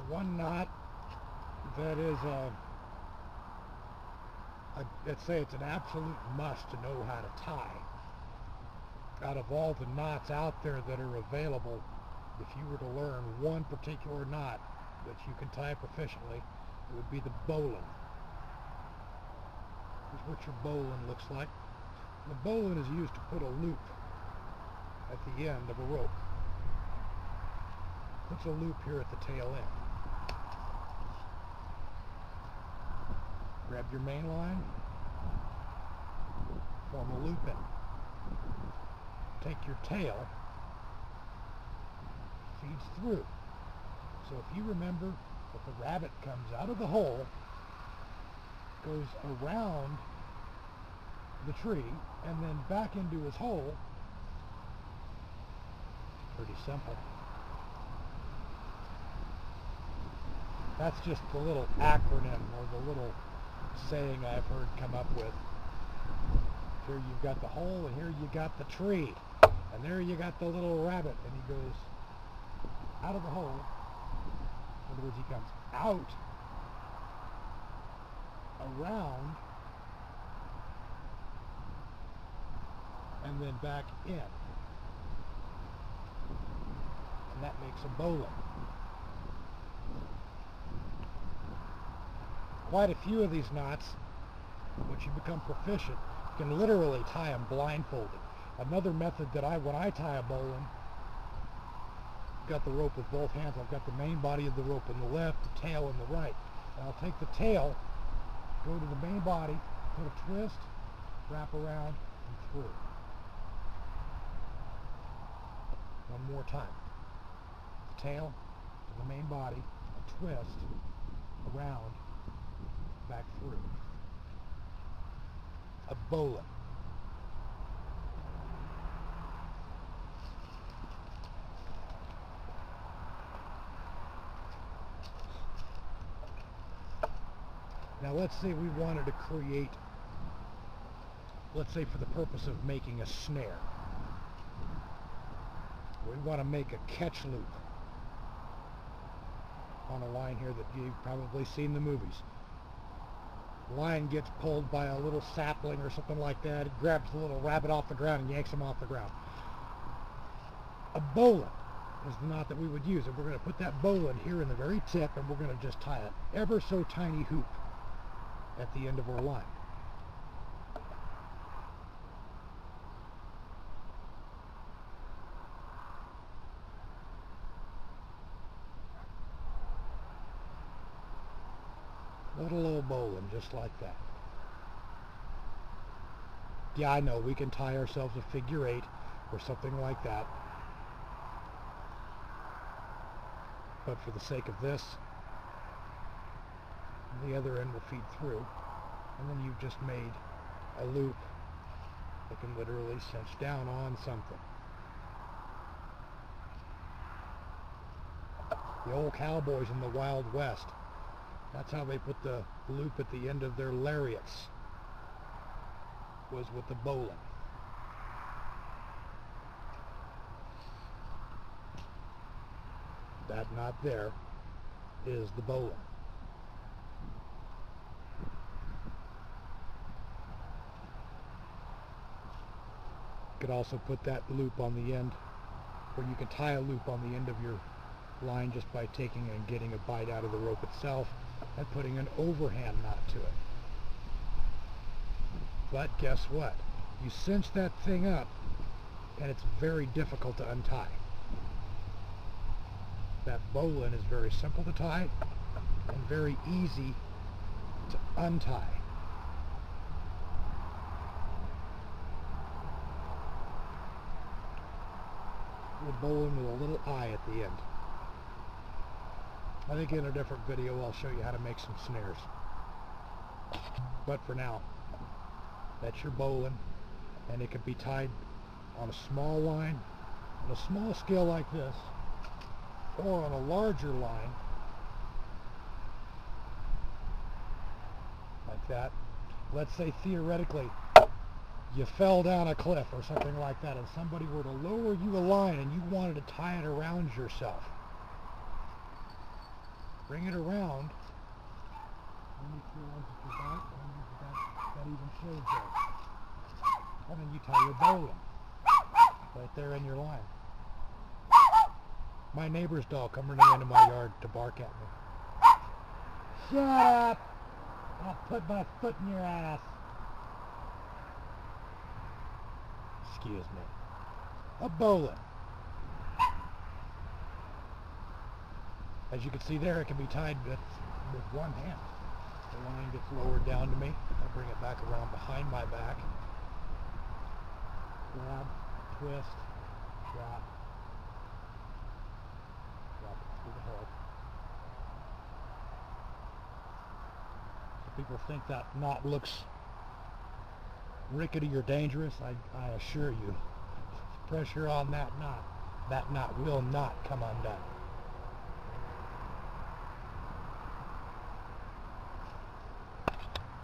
one knot that is let's say it's an absolute must to know how to tie. Out of all the knots out there that are available, if you were to learn one particular knot that you can tie proficiently, it would be the bowline. Here's what your bowline looks like. The bowline is used to put a loop at the end of a rope. Puts a loop here at the tail end. Grab your main line, form a loop in. Take your tail, feeds through. So if you remember that the rabbit comes out of the hole, goes around the tree, and then back into his hole, pretty simple. That's just the little acronym or the little saying I've heard come up with. Here you've got the hole, and here you got the tree. And there you got the little rabbit, and he goes out of the hole. In other words, he comes out, around, and then back in. And that makes a bowline. Quite a few of these knots, once you become proficient, you can literally tie them blindfolded. Another method that when I tie a bowline, I've got the rope with both hands. I've got the main body of the rope in the left, the tail in the right. And I'll take the tail, go to the main body, put a twist, wrap around, and through. One more time. The tail to the main body, a twist, around, back through. A bowline. Now let's say we wanted to create, let's say for the purpose of making a snare, we want to make a catch loop on a line here that you've probably seen in the movies. Line gets pulled by a little sapling or something like that. It grabs the little rabbit off the ground and yanks him off the ground. A bowline is the knot that we would use, and we're going to put that bowline here in the very tip, and we're going to just tie an ever so tiny hoop at the end of our line. Little old bowline, just like that. Yeah, I know, we can tie ourselves a figure 8 or something like that. But for the sake of this, the other end will feed through, and then you've just made a loop that can literally cinch down on something. The old cowboys in the Wild West, that's how they put the loop at the end of their lariats, was with the bowline. That knot there is the bowline. You could also put that loop on the end, or you can tie a loop on the end of your line just by taking and getting a bite out of the rope itself and putting an overhand knot to it. But guess what? You cinch that thing up and it's very difficult to untie. That bowline is very simple to tie and very easy to untie. A bowline with a little eye at the end. I think in a different video I'll show you how to make some snares. But for now, that's your bowline, and it can be tied on a small line, on a small scale like this, or on a larger line, like that. Let's say theoretically you fell down a cliff or something like that, and somebody were to lower you a line and you wanted to tie it around yourself. Bring it around. And you feel like it's your back, and that even shows there. And then you tie your bowline. Right there in your line. My neighbor's dog come running into my yard to bark at me. Shut up! I'll put my foot in your ass. Excuse me. A bowline. As you can see there, it can be tied with one hand. The line gets lowered down to me. I bring it back around behind my back. Grab, twist, drop. Drop it through the hook. So people think that knot looks rickety or dangerous. I assure you, pressure on that knot will not come undone.